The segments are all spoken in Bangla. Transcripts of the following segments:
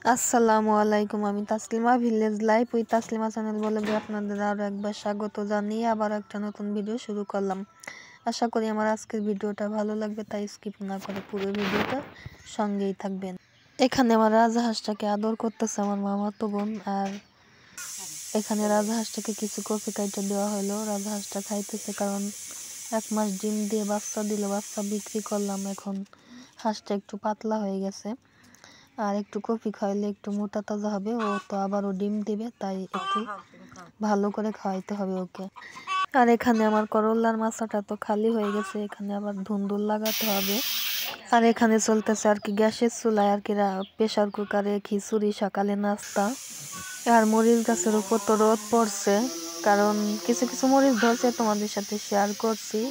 আসসালামু আলাইকুম। আমি তাসলিমা ভিলেজ লাইফ ওই তাসলিমা চ্যানেল ব্লগে আপনাদের আরও একবার স্বাগত জানিয়ে আবার একটা নতুন ভিডিও শুরু করলাম। আশা করি আমার আজকের ভিডিওটা ভালো লাগবে, তাই স্কিপ না করে পুরো ভিডিওটা সঙ্গেই থাকবেন। এখানে আমার রাজহাঁসটাকে আদর করতেছে আমার মামাতো বোন, আর এখানে রাজহাঁসটাকে কিছু কফি কাইটা দেওয়া হলো। রাজহাঁসটা খাইতেছে, কারণ 1 মাস ডিম দিয়ে বাচ্চা দিল, বাচ্চা বিক্রি করলাম। এখন হাঁসটা একটু পাতলা হয়ে গেছে, আর একটু কফি খাইলে একটু মোটা তাজা হবে। ও তো আবারও ডিম দিবে, তাই একটু ভালো করে খাওয়াইতে হবে ওকে। আর এখানে আমার করলার মাছটা তো খালি হয়ে গেছে, এখানে আবার ধুন্দুল লাগাতে হবে। আর এখানে চলতেছে আর কি গ্যাসের চুলায় আর কি প্রেশার কুকারে খিচুড়ি, সকালে নাস্তা। আর মরিচ গাছের উপর তো রোদ পড়ছে, কারণ কিছু কিছু মরিচ ধরছে, তোমাদের সাথে শেয়ার করছি।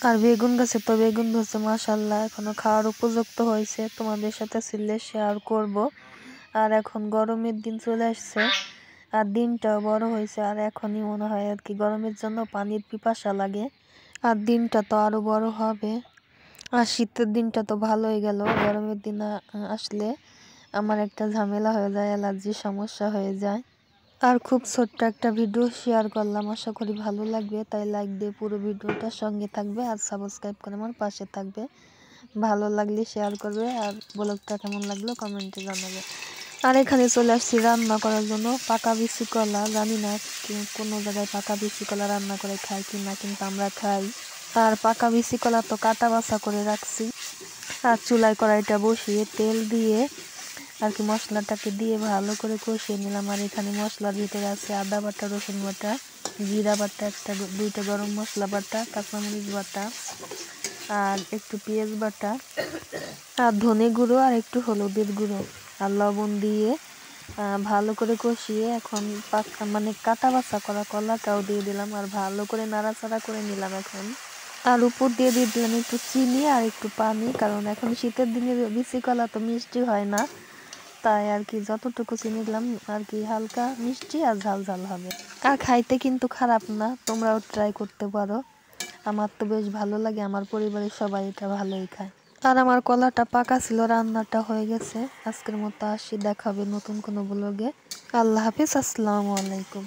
আর বেগুন গাছে তো বেগুন ধরছে মাশাল্লাহ, এখনো খাওয়ার উপযুক্ত হয়েছে, তোমাদের সাথে ছিলে শেয়ার করব। আর এখন গরমের দিন চলে আসছে, আর দিনটাও বড় হয়েছে, আর এখনই মনে হয় আর কি গরমের জন্য পানির পিপাসা লাগে। আর দিনটা তো আরো বড় হবে। আর শীতের দিনটা তো ভালোই গেল, গরমের দিন আসলে আমার একটা ঝামেলা হয়ে যায়, অ্যালার্জির সমস্যা হয়ে যায়। আর খুব ছোট্ট একটা ভিডিও শেয়ার করলাম, আশা করি ভালো লাগবে, তাই লাইক দিয়ে পুরো ভিডিওটার সঙ্গে থাকবে আর সাবস্ক্রাইব করে আমার পাশে থাকবে। ভালো লাগলে শেয়ার করবে, আর ব্লগটা কেমন লাগলো কমেন্টে জানাবে। আর এখানে চলে আসছি রান্না করার জন্য। পাকা বিচি কলা, জানি না কোনো জায়গায় পাকা বিচি কলা রান্না করে খায় কি না, কিন্তু আমরা খাই। আর পাকা বিচি কলা তো কাটা বাছা করে রাখছি। আর চুলায় কড়াইটা বসিয়ে তেল দিয়ে আর কি মশলাটাকে দিয়ে ভালো করে কষিয়ে নিলাম। আর এখানে মশলার ভিতরে আছে আদা বাটা, রসুন বাটা, জিরা বাটা, দুইটা গরম মশলা বাটা, কাঁচামরিচ বাটা, আর একটু পেঁয়াজ বাটা, আর ধনে গুঁড়ো, আর একটু হলুদের গুঁড়ো, আর লবণ দিয়ে ভালো করে কষিয়ে এখন মানে কাটা বাছা করা কলাটাও দিয়ে দিলাম, আর ভালো করে নাড়াচাড়া করে নিলাম এখন। আর উপর দিয়ে দিলাম একটু চিনি আর একটু পানি, কারণ এখন শীতের দিনে বিচি কলা তো মিষ্টি হয় না, তাই আর কি যতটুকু চিনি দিলাম আর কি হালকা মিষ্টি আর ঝাল ঝাল হবে। আর খাইতে কিন্তু খারাপ না, তোমরাও ট্রাই করতে পারো। আমার তো বেশ ভালো লাগে, আমার পরিবারের সবাই এটা ভালোই খায়। আর আমার কলাটা পাকা ছিল, রান্নাটা হয়ে গেছে। আজকের মতো আসি, দেখাবে নতুন কোনো ব্লগে। আল্লাহ হাফিজ, আসসালামু আলাইকুম।